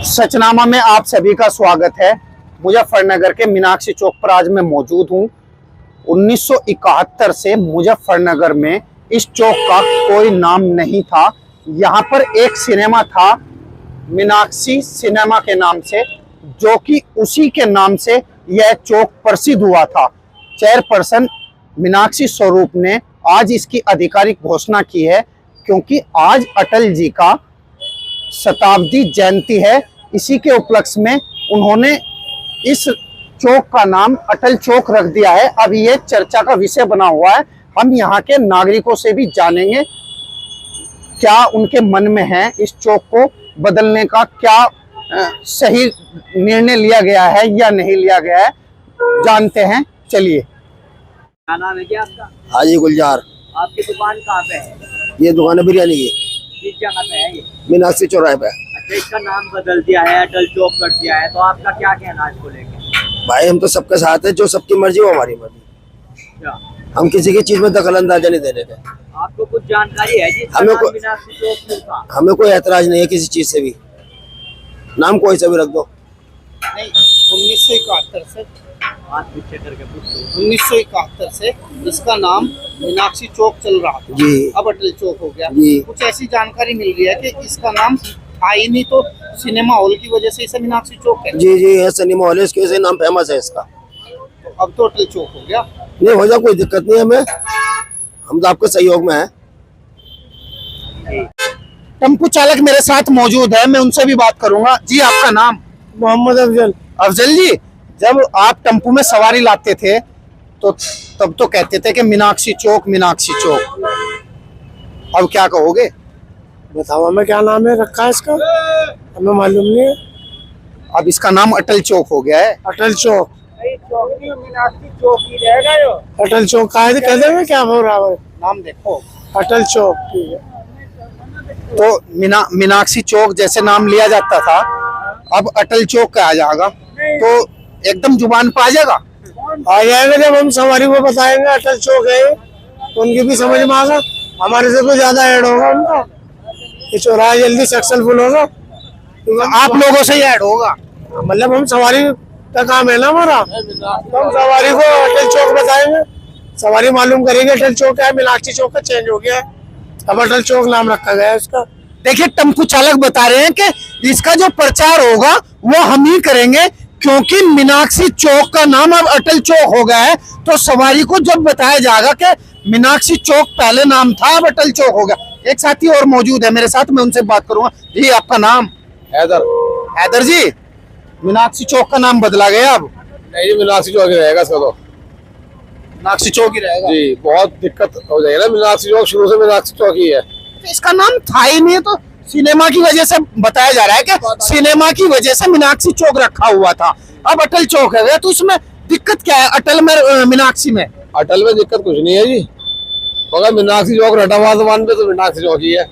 सचनामा में आप सभी का स्वागत है। मुजफ्फरनगर के मीनाक्षी चौक पर आज मैं मौजूद हूँ। 1971 से मुजफ्फरनगर में इस चौक का कोई नाम नहीं था। यहाँ पर एक सिनेमा था मीनाक्षी सिनेमा के नाम से, जो कि उसी के नाम से यह चौक प्रसिद्ध हुआ था। चेयरपर्सन मीनाक्षी स्वरूप ने आज इसकी आधिकारिक घोषणा की है, क्योंकि आज अटल जी का शताब्दी जयंती है। इसी के उपलक्ष्य में उन्होंने इस चौक का नाम अटल चौक रख दिया है। अब ये चर्चा का विषय बना हुआ है। हम यहाँ के नागरिकों से भी जानेंगे क्या उनके मन में है, इस चौक को बदलने का क्या सही निर्णय लिया गया है या नहीं लिया गया है, जानते हैं। चलिए। क्या नाम है क्या आपका? हाजी गुलजार। आपकी दुकान कहाँ पे है? ये दुकान है बिरयानी की। किस जगह पे है ये? मीनाक्षी चौराहे पे। अच्छा, इसका नाम बदल दिया है, अटल चौक कर दिया है, तो आपका क्या कहना है इसको लेके? भाई हम तो सबके साथ है, जो सबकी मर्जी वो हमारी मर्जी। क्या हम किसी की चीज में दखल अंदाजा नहीं देने के। आपको कुछ जानकारी है जिसका हमें नाम मीनाक्षी चौक क्यों था? हमें कोई ऐतराज नहीं है किसी चीज से भी, नाम कोई सा भी रख दो। नहीं, 1971 से हाथ पीछे करके पूछो। 1971 से इसका नाम मीनाक्षी चौक चल रहा था जी। अब अटल चौक हो गया। जी। कुछ ऐसी जानकारी मिल रही है कि इसका नाम था ही नहीं, तो सिनेमा हॉल की वजह से इसे मीनाक्षी चौक है। जी जी, ये सिनेमा हॉल है, इसकी वजह से नाम फेमस है इसका। तो अब तो अटल चौक हो गया। नहीं हो जाए, कोई दिक्कत नहीं है हमें, हम तो आपके सहयोग में है। टेम्पू चालक मेरे साथ मौजूद है, मैं उनसे भी बात करूंगा। जी, आपका नाम? मोहम्मद अफजल। अफजल जी, जब आप टेम्पू में सवारी लाते थे तो तब तो कहते थे कि मीनाक्षी चौक मीनाक्षी चौक, अब क्या कहोगे? बताओ हमें क्या नाम है रखा है इसका, हमें मालूम नहीं है। अब इसका नाम अटल चौक हो गया है। अटल चौक। मीनाक्षी चौक ही रहेगा यो। अटल चौक का है, कहते हैं क्या बोल रहा है? नाम देखो, अटल चौक। ठीक है। तो मीनाक्षी चौक जैसे नाम लिया जाता था, अब अटल चौक का आ जाएगा तो एकदम जुबान पे आ जाएगा। आ जाएगा जब हम सवारी को बताएंगे अटल चौक है, उनकी भी समझ में आएगा। हमारे से तो ज्यादा ऐड होगा उनका, ये चौराहा जल्दी सक्सेसफुल होगा। आप लोगों से ही ऐड होगा, मतलब हम सवारी का काम है ना हमारा, तो हम सवारी को अटल चौक बताएंगे, सवारी मालूम करेंगे अटल चौक है। मीनाक्षी चौक का चेंज हो गया है, अब अटल चौक नाम रखा गया है इसका। देखिए, टेम्पू चालक बता रहे हैं कि इसका जो प्रचार होगा वो हम ही करेंगे, क्योंकि मीनाक्षी चौक का नाम अब अटल चौक हो गया है। तो सवारी को जब बताया जाएगा कि मीनाक्षी चौक पहले नाम था, अब अटल चौक हो गया। एक साथी और मौजूद है मेरे साथ, मैं उनसे बात करूंगा। जी, आपका नाम? हैदर। हैदर जी, मीनाक्षी चौक का नाम बदला गया अब? नहीं, मीनाक्षी चौक ही रहेगा इसका तो। मीनाक्षी चौक ही रहेगा जी, बहुत दिक्कत हो जाएगी ना, मीनाक्षी चौक शुरू से मीनाक्षी चौक ही है। तो इसका नाम था ही नहीं, तो सिनेमा की वजह से बताया जा रहा है कि सिनेमा की वजह से मीनाक्षी चौक रखा हुआ था, अब अटल चौक है गया। तो इसमें दिक्कत क्या है, अटल में मीनाक्षी में? अटल में दिक्कत कुछ नहीं है जी, मगर मीनाक्षी चौक रटा हुआ जबान पे तो मीनाक्षी चौक ही है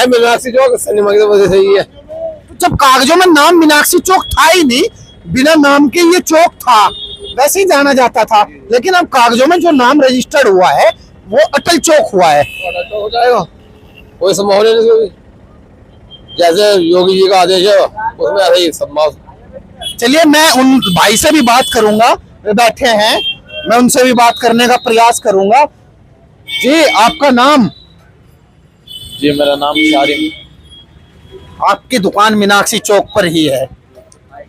मीनाक्षी चौक सिनेमा की वजह से ही है। तो जब कागजों में नाम मीनाक्षी चौक था ही नहीं, बिना नाम के ये चौक था, वैसे ही जाना जाता था, लेकिन अब कागजों में जो नाम रजिस्टर्ड हुआ है वो अटल चौक हुआ है। अटल चौक हो जाएगा, कोई संभव नहीं, जैसे योगी जी का आदेश है उसमें ऐसे ही संभव। चलिए, मैं उन भाई से भी बात करूंगा, वे बैठे हैं, मैं उनसे भी बात करने का प्रयास करूंगा। जी, आपका नाम? जी, मेरा नाम शारिम। आपकी दुकान मीनाक्षी चौक पर ही है,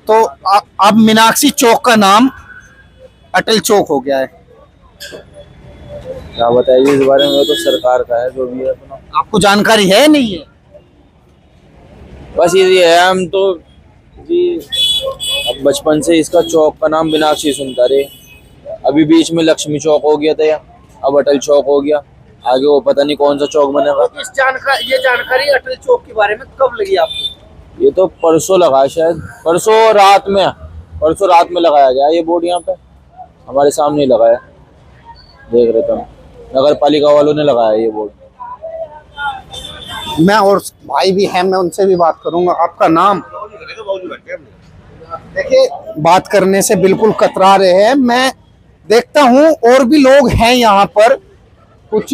तो अब मीनाक्षी चौक का नाम अटल चौक हो गया है। क्या बताइए इस बारे में, तो सरकार का है जो भी है अपना। आपको जानकारी है नहीं है? बस ये है, हम तो जी अब बचपन से इसका चौक का नाम मीनाक्षी सुनता रहे। अभी बीच में लक्ष्मी चौक हो गया था, अब अटल चौक हो गया, आगे वो पता नहीं कौन सा चौक बनेगा। ये जानकारी अटल चौक के बारे में कब लगी आपको? ये तो परसों लगा है, शायद परसों रात में लगाया गया ये बोर्ड, यहाँ पे हमारे सामने ही लगाया, देख रहे थे हम, नगर पालिका वालों ने लगाया ये बोर्ड। मैं और भाई भी हैं, मैं उनसे भी बात करूंगा। आपका नाम? देखिए, बात करने से बिल्कुल कतरा रहे हैं। मैं देखता हूं और भी लोग हैं यहाँ पर, कुछ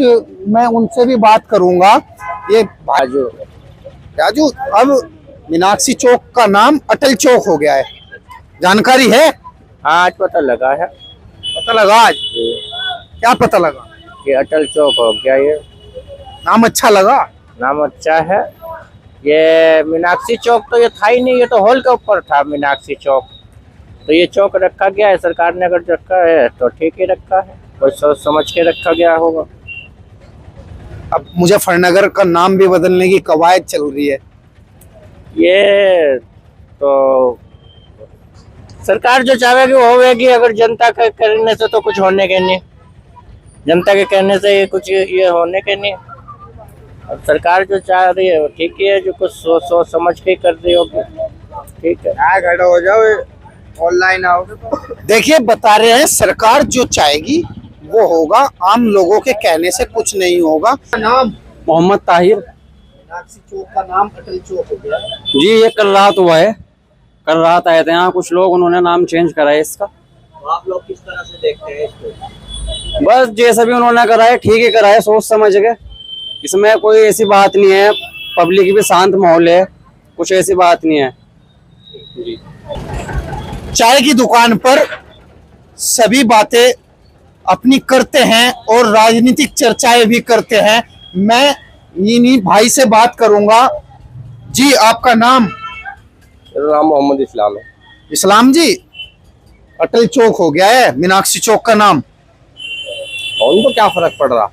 मैं उनसे भी बात करूंगा। ये राजू, अब मीनाक्षी चौक का नाम अटल चौक हो गया है, जानकारी है? हाँ, आज पता लगा है पता लगा आज? क्या पता लगा? कि अटल चौक हो गया। ये नाम अच्छा लगा? नाम अच्छा है। ये मीनाक्षी चौक तो ये था ही नहीं, ये तो हॉल के ऊपर था मीनाक्षी चौक। तो ये चौक रखा गया है, सरकार ने अगर रखा है तो ठीक ही रखा है, कोई सोच समझ के रखा गया होगा। अब मुजफ्फरनगर का नाम भी बदलने की कवायद चल रही है। ये तो सरकार जो चाहेगी वो होगी, अगर जनता के करने से तो कुछ होने के नहीं, जनता के कहने से ये कुछ ये होने के नहीं। अब सरकार जो चाह रही है वो ठीक ही है, जो कुछ सोच समझ के कर रही होगी, ठीक है। खड़ा हो जाओ, ऑनलाइन आओगे तो। देखिए, बता रहे हैं सरकार जो चाहेगी वो होगा, आम लोगों के कहने से कुछ नहीं होगा। नाम मोहम्मद ताहिर। मीनाक्षी चौक का नाम अटल चौक हो गया जी, ये कल रात हुआ है, कल रात आए थे यहाँ कुछ लोग, उन्होंने नाम चेंज करा है इसका। तो आप लोग किस तरह से देखते हैं इसको? बस जैसा भी उन्होंने करा है ठीक ही करा है, सोच समझ के। इसमें कोई ऐसी बात नहीं है, पब्लिक भी शांत माहौल है, कुछ ऐसी बात नहीं है जी। चाय की दुकान पर सभी बातें अपनी करते हैं और राजनीतिक चर्चाएं भी करते हैं। मैं इन्हीं भाई से बात करूंगा। जी, आपका नाम? मेरा नाम मोहम्मद इस्लाम है। इस्लाम जी, अटल चौक हो गया है मीनाक्षी चौक का नाम, उनको क्या फर्क पड़ रहा,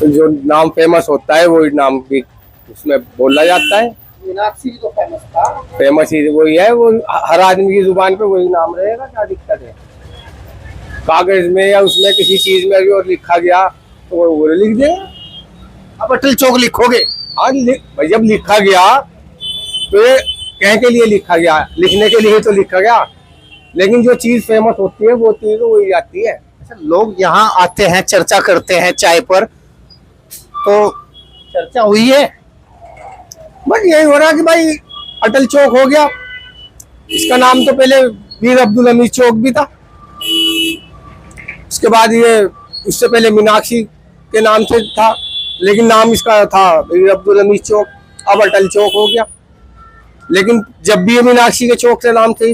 तो जो नाम फेमस होता है वही नाम भी उसमें बोला जाता है। मीनाक्षी तो फेमस था। फेमस ही वही है, वो हर आदमी की जुबान पे वही नाम रहेगा, क्या दिक्कत है? कागज में या उसमें किसी चीज में भी और लिखा गया तो वो लिख दे। अब अटल चौक लिखोगे? आज भाई जब लिखा गया तो ये कह के लिए लिखा गया, लिखने के लिए तो लिखा गया, लेकिन जो चीज फेमस होती है वो चीज वही जाती है। अच्छा, लोग यहाँ आते हैं, चर्चा करते हैं चाय पर, तो चर्चा हुई है? बस यही हो रहा कि भाई अटल चौक हो गया, इसका नाम तो पहले वीर अब्दुल हमीद चौक भी था, उसके बाद ये उससे पहले मीनाक्षी के नाम से था, लेकिन नाम इसका था वीर अब्दुल हमीद चौक, अब अटल चौक हो गया। लेकिन जब भी ये मीनाक्षी के चौक से नाम से ही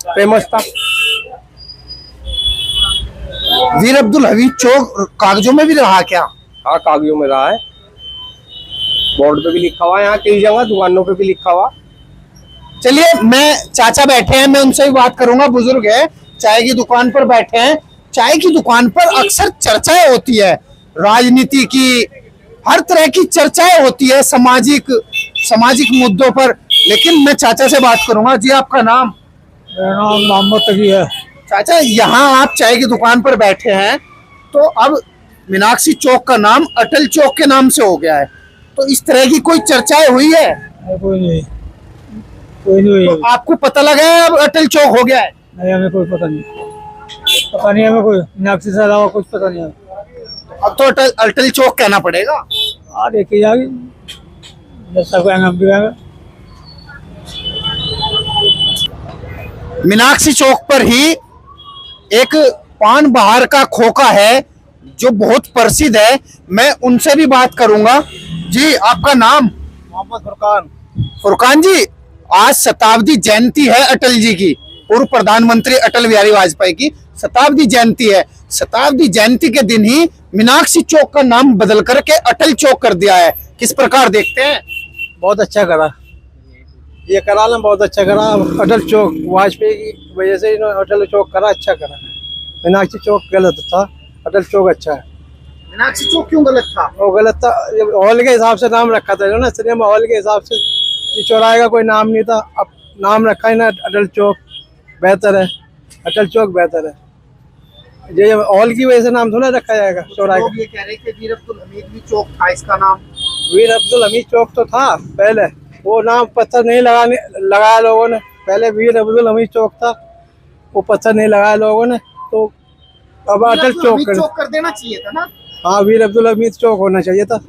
फेमस था। वीर अब्दुल हमीद चौक कागजों में भी रहा क्या? हाँ, कागजों में रहा है, बोर्ड पे भी लिखा हुआ है, यहाँ कई जगह दुकानों पे भी लिखा हुआ। चलिए, मैं चाचा बैठे हैं, मैं उनसे भी बात करूंगा। बुजुर्ग है, चाय की दुकान पर बैठे हैं। चाय की दुकान पर अक्सर चर्चाएं होती है, राजनीति की, हर तरह की चर्चाएं होती है, सामाजिक मुद्दों पर। लेकिन मैं चाचा से बात करूंगा। जी, आपका नाम? मेरा नाम मोहम्मद तकी है। चाचा, यहाँ आप चाय की दुकान पर बैठे हैं, तो अब मीनाक्षी चौक का नाम अटल चौक के नाम से हो गया है, तो इस तरह की कोई चर्चाएं हुई है? कोई नहीं हुई। तो आपको पता लगा है अब अटल चौक हो गया है? नहीं, हमें कोई पता नहीं, हमें कोई मीनाक्षी से अलावा कुछ पता नहीं है। अब तो अटल चौक कहना पड़ेगा। देखी जाएगी, जब सब हम भी आएंगे। मीनाक्षी चौक पर ही एक पान बहार का खोखा है जो बहुत प्रसिद्ध है, मैं उनसे भी बात करूंगा। जी, आपका नाम? मोहम्मद फुरकान। फुरकान जी, आज शताब्दी जयंती है अटल जी की, पूर्व प्रधानमंत्री अटल बिहारी वाजपेयी की शताब्दी जयंती है। शताब्दी जयंती के दिन ही मीनाक्षी चौक का नाम बदल करके अटल चौक कर दिया है, किस प्रकार देखते हैं? बहुत अच्छा करा, ये करा ना, बहुत अच्छा करा। अटल चौक वाजपेयी की वजह से इन्होंने अटल चौक करा, अच्छा करा। मीनाक्षी चौक गलत था, अटल चौक अच्छा है। मीनाक्षी चौक क्यों गलत था? वो गलत था, हॉल के हिसाब से नाम रखा था ना, सिनेमा हॉल के हिसाब से। ये चौराहे का कोई नाम नहीं था, अब नाम रखा है ना अटल चौक, बेहतर है, अटल चौक बेहतर है। ये हॉल की वजह से नाम थोड़ा रखा जाएगा चौराहे का। लोग ये कह रहे हैं कि वीर अब्दुल हमीद भी चौक था इसका नाम। वीर अब्दुल हमीद चौक तो था पहले, वो नाम पत्थर नहीं लगाया लोगों ने, पहले वीर अब्दुल हमीद चौक था, वो पत्थर नहीं लगाया लोगों ने, तो अब अटल चौक कर देना चाहिए था ना। हाँ, वीर अब्दुल हमीद चौक होना चाहिए था।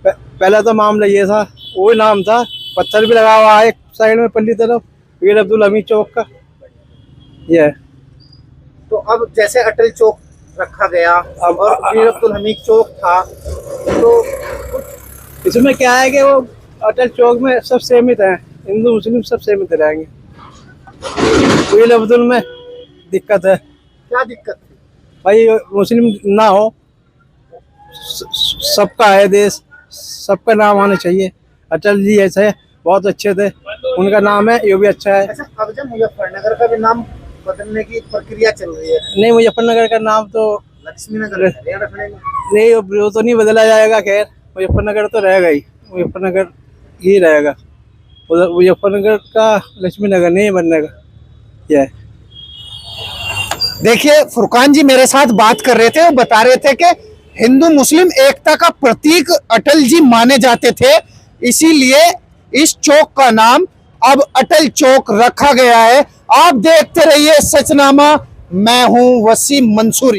पहला तो मामला ये था, वो नाम था, पत्थर भी लगा हुआ है एक साइड में पल्ली तरफ, वीर अब्दुल हमीद चौक का ये है। तो अब जैसे अटल चौक रखा गया, अब और वीर अब्दुल हमीद चौक था, तो इसमें क्या है कि वो अटल चौक में सब सहमत हैं, हिंदू मुस्लिम सब सहमत रहेंगे। कोई लफ्जुल में दिक्कत है क्या दिक्कत थी? भाई, मुस्लिम ना हो, सबका है देश, सबका नाम आना चाहिए। अटल जी ऐसे बहुत अच्छे थे, उनका नाम है, ये भी अच्छा है। अच्छा, अब जब मुजफ्फरनगर का भी नाम बदलने की प्रक्रिया चल रही है, नहीं, मुजफ्फरनगर का नाम तो लक्ष्मी नगर रखने में नहीं, वो तो नहीं बदला जाएगा। खैर, मुजफ्फरनगर तो रहेगा ही, मुजफ्फरनगर ही रहेगा। उधर मुजफ्फरनगर का लक्ष्मी नगर नहीं बनने का। यह देखिए, फुरकान जी मेरे साथ बात कर रहे थे, वो बता रहे थे कि हिंदू मुस्लिम एकता का प्रतीक अटल जी माने जाते थे, इसीलिए इस चौक का नाम अब अटल चौक रखा गया है। आप देखते रहिए सचनामा, मैं हूं वसीम मंसूरी।